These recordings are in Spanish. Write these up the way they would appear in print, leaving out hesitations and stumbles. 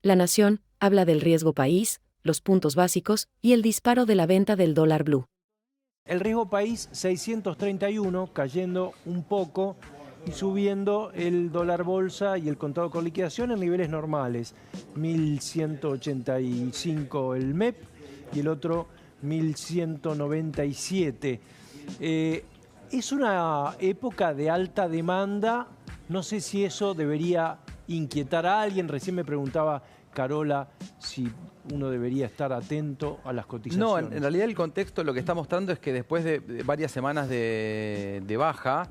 La Nación habla del riesgo país, los puntos básicos y el disparo de la venta del dólar blue. El riesgo país 631, cayendo un poco y subiendo el dólar bolsa y el contado con liquidación en niveles normales. 1.185 el MEP y el otro 1.197. Es una época de alta demanda. No sé si eso debería inquietar a alguien. Recién me preguntaba Carola si uno debería estar atento a las cotizaciones. No, en realidad el contexto lo que está mostrando es que después de varias semanas de baja,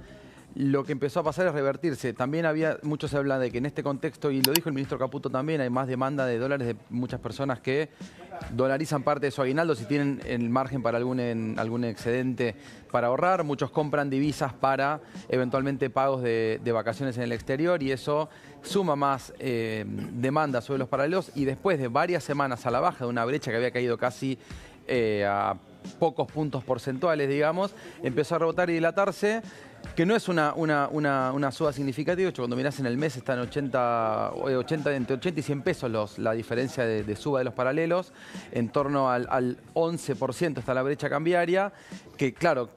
lo que empezó a pasar es revertirse. También mucho se habla de que en este contexto, y lo dijo el ministro Caputo también, hay más demanda de dólares de muchas personas que dolarizan parte de su aguinaldo si tienen el margen para algún excedente para ahorrar. Muchos compran divisas para eventualmente pagos de vacaciones en el exterior y eso suma más demanda sobre los paralelos. Y después de varias semanas a la baja, de una brecha que había caído casi a pocos puntos porcentuales, digamos, empezó a rebotar y dilatarse, que no es una suba significativa. De hecho, cuando mirás en el mes está en entre 80 y 100 pesos la diferencia de suba de los paralelos. En torno al 11% está la brecha cambiaria, que claro,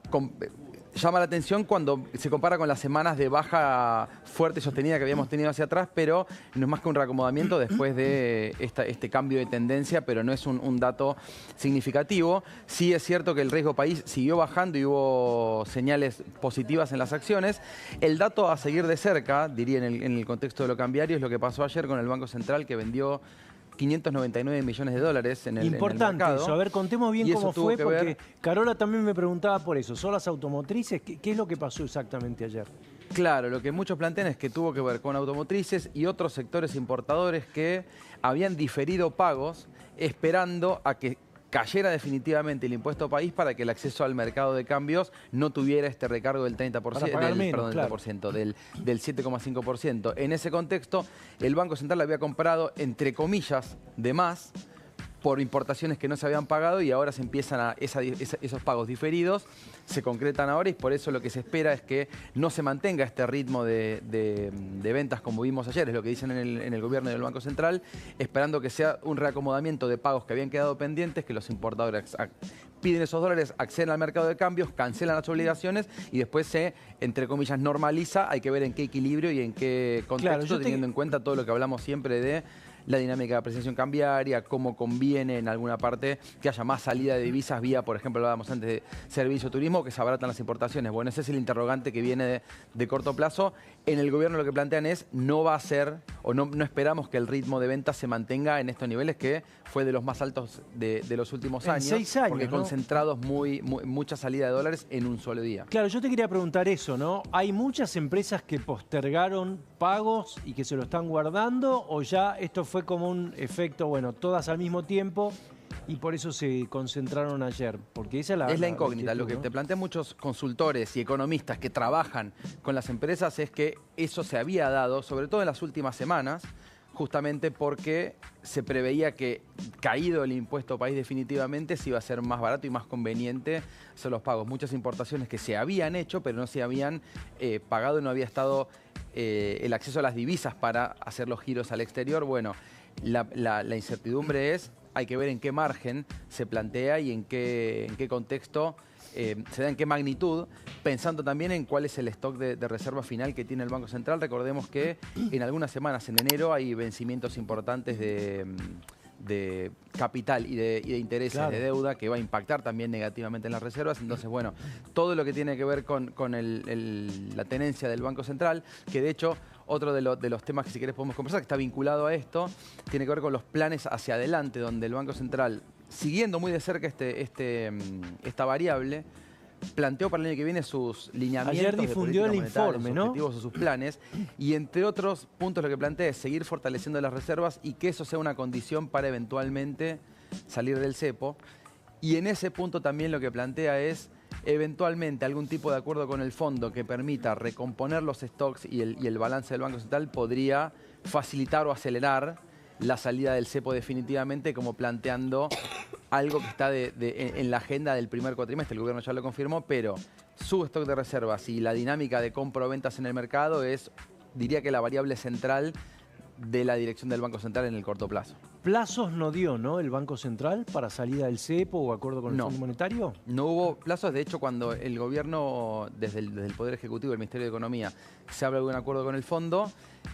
llama la atención cuando se compara con las semanas de baja fuerte y sostenida que habíamos tenido hacia atrás, pero no es más que un reacomodamiento después de este cambio de tendencia, pero no es un dato significativo. Sí es cierto que el riesgo país siguió bajando y hubo señales positivas en las acciones. El dato a seguir de cerca, diría en el contexto de lo cambiario, es lo que pasó ayer con el Banco Central, que vendió 599 millones de dólares en el mercado. Importante eso. A ver, contemos bien cómo fue, porque ver... Carola también me preguntaba por eso. ¿Son las automotrices? ¿Qué es lo que pasó exactamente ayer? Claro, lo que muchos plantean es que tuvo que ver con automotrices y otros sectores importadores que habían diferido pagos esperando a que cayera definitivamente el impuesto país para que el acceso al mercado de cambios no tuviera este recargo del 30%, del 7,5%. En ese contexto, el Banco Central había comprado, entre comillas, de más por importaciones que no se habían pagado y ahora se empiezan esos pagos diferidos, se concretan ahora y por eso lo que se espera es que no se mantenga este ritmo de ventas como vimos ayer, es lo que dicen en el gobierno del Banco Central, esperando que sea un reacomodamiento de pagos que habían quedado pendientes, que los importadores piden esos dólares, acceden al mercado de cambios, cancelan las obligaciones y después se, entre comillas, normaliza. Hay que ver en qué equilibrio y en qué contexto, claro, teniendo en cuenta todo lo que hablamos siempre de la dinámica de apreciación cambiaria, cómo conviene en alguna parte que haya más salida de divisas vía, por ejemplo, hablábamos antes de servicio turismo, que se abaratan las importaciones. Bueno, ese es el interrogante que viene de corto plazo. En el gobierno lo que plantean es, no va a ser, o no esperamos que el ritmo de ventas se mantenga en estos niveles, que fue de los más altos de los últimos años. 6 años, porque ¿no? Concentrados mucha salida de dólares en un solo día. Claro, yo te quería preguntar eso, ¿no? ¿Hay muchas empresas que postergaron pagos y que se lo están guardando o ya esto fue como un efecto, bueno, todas al mismo tiempo y por eso se concentraron ayer? Porque esa es la incógnita. Lo que te plantean muchos consultores y economistas que trabajan con las empresas es que eso se había dado, sobre todo en las últimas semanas, justamente porque se preveía que, caído el impuesto país definitivamente, se iba a ser más barato y más conveniente hacer los pagos. Muchas importaciones que se habían hecho, pero no se habían pagado y no había estado el acceso a las divisas para hacer los giros al exterior. Bueno, la incertidumbre es, hay que ver en qué margen se plantea y en qué contexto se da, en qué magnitud, pensando también en cuál es el stock de reserva final que tiene el Banco Central. Recordemos que en algunas semanas, en enero, hay vencimientos importantes de capital y de intereses, claro, de deuda, que va a impactar también negativamente en las reservas. Entonces, bueno, todo lo que tiene que ver con la tenencia del Banco Central, que de hecho, otro de los temas que si querés podemos conversar, que está vinculado a esto, tiene que ver con los planes hacia adelante, donde el Banco Central, siguiendo muy de cerca esta variable, planteó para el año que viene sus lineamientos. Ayer difundió el informe, ¿no? Sus objetivos o sus planes. Y entre otros puntos lo que plantea es seguir fortaleciendo las reservas y que eso sea una condición para eventualmente salir del cepo. Y en ese punto también lo que plantea es eventualmente algún tipo de acuerdo con el fondo que permita recomponer los stocks y el balance del Banco Central podría facilitar o acelerar la salida del cepo definitivamente, como planteando algo que está en la agenda del primer cuatrimestre. El gobierno ya lo confirmó, pero su stock de reservas y la dinámica de compra o ventas en el mercado es, diría que la variable central de la dirección del Banco Central en el corto plazo. Plazos no dio, ¿no? El Banco Central para salida del cepo o acuerdo con el Fondo Monetario. No hubo plazos. De hecho, cuando el gobierno, desde el Poder Ejecutivo, el Ministerio de Economía, se habla de un acuerdo con el fondo,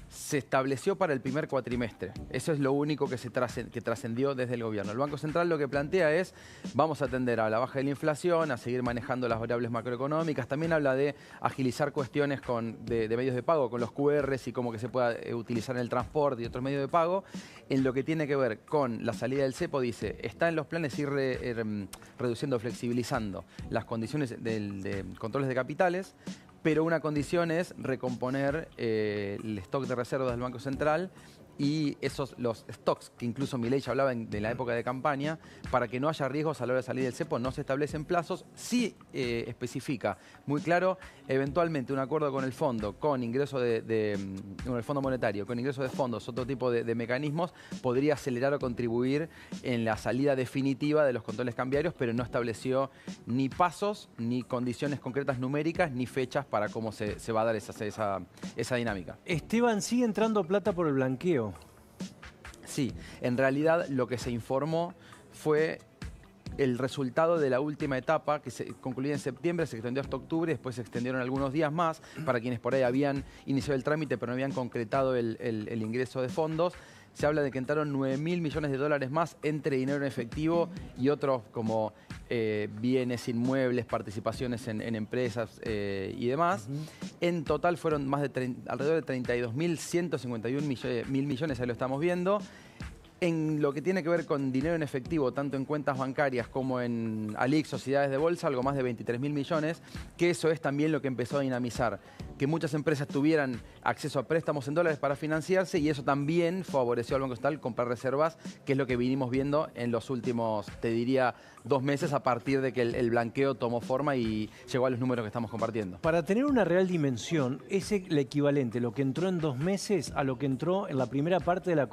se estableció para el primer cuatrimestre. Eso es lo único que trascendió desde el gobierno. El Banco Central lo que plantea es, vamos a atender a la baja de la inflación, a seguir manejando las variables macroeconómicas. También habla de agilizar cuestiones de medios de pago, con los QRs y cómo que se pueda utilizar en el transporte y otros medios de pago. En lo que tiene que ver con la salida del cepo, dice, está en los planes ir reduciendo, flexibilizando las condiciones de controles de capitales, pero una condición es recomponer el stock de reservas del Banco Central y los stocks que incluso Milei ya hablaba de la época de campaña, para que no haya riesgos a la hora de salir del cepo. No se establecen plazos, sí especifica muy claro, eventualmente un acuerdo con el fondo, con ingreso con el Fondo Monetario, con ingreso de fondos, otro tipo de mecanismos, podría acelerar o contribuir en la salida definitiva de los controles cambiarios, pero no estableció ni pasos, ni condiciones concretas numéricas, ni fechas para cómo se va a dar esa dinámica. Esteban, sigue entrando plata por el blanqueo. Sí, en realidad lo que se informó fue el resultado de la última etapa que se concluía en septiembre, se extendió hasta octubre, después se extendieron algunos días más para quienes por ahí habían iniciado el trámite pero no habían concretado el ingreso de fondos. Se habla de que entraron 9.000 millones de dólares más entre dinero en efectivo y otros como bienes inmuebles, participaciones en empresas y demás. En total fueron alrededor de 32.151 mil millones, ahí lo estamos viendo. En lo que tiene que ver con dinero en efectivo, tanto en cuentas bancarias como en ALIC, sociedades de bolsa, algo más de 23.000 millones, que eso es también lo que empezó a dinamizar, que muchas empresas tuvieran acceso a préstamos en dólares para financiarse y eso también favoreció al Banco Central comprar reservas, que es lo que vinimos viendo en los últimos, te diría, 2 meses a partir de que el blanqueo tomó forma y llegó a los números que estamos compartiendo. Para tener una real dimensión, es el equivalente, lo que entró en 2 meses, a lo que entró en la primera parte de la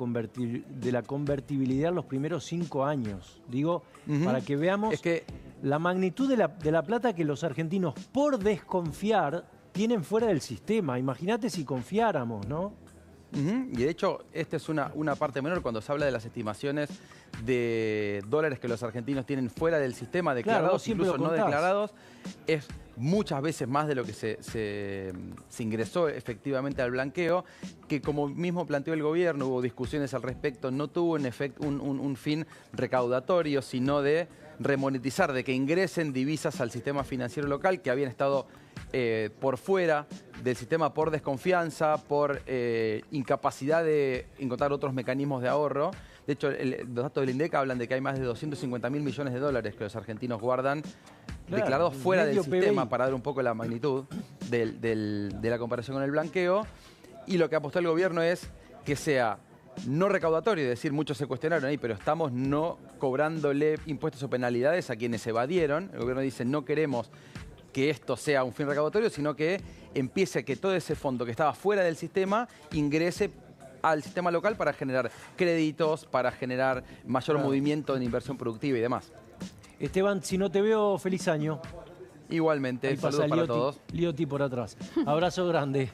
convertibilidad en los primeros 5 años. Digo, para que veamos la magnitud de la plata que los argentinos, por desconfiar, tienen fuera del sistema. Imagínate si confiáramos, ¿no? Y de hecho, esta es una parte menor cuando se habla de las estimaciones de dólares que los argentinos tienen fuera del sistema, declarados, claro, incluso no declarados, es muchas veces más de lo que se ingresó efectivamente al blanqueo, que como mismo planteó el gobierno, hubo discusiones al respecto, no tuvo un fin recaudatorio, sino de remonetizar, de que ingresen divisas al sistema financiero local que habían estado por fuera del sistema por desconfianza, por incapacidad de encontrar otros mecanismos de ahorro. De hecho, los datos del INDEC hablan de que hay más de 250.000 millones de dólares que los argentinos guardan declarados fuera del sistema, para dar un poco la magnitud de la comparación con el blanqueo. Y lo que apostó el gobierno es que sea no recaudatorio, es decir, muchos se cuestionaron ahí, pero estamos no cobrándole impuestos o penalidades a quienes evadieron. El gobierno dice, no queremos que esto sea un fin recaudatorio, sino que empiece que todo ese fondo que estaba fuera del sistema ingrese al sistema local para generar créditos, para generar mayor movimiento en inversión productiva y demás. Esteban, si no te veo, feliz año. Igualmente, saludos para todos. Liotti por atrás. Abrazo grande.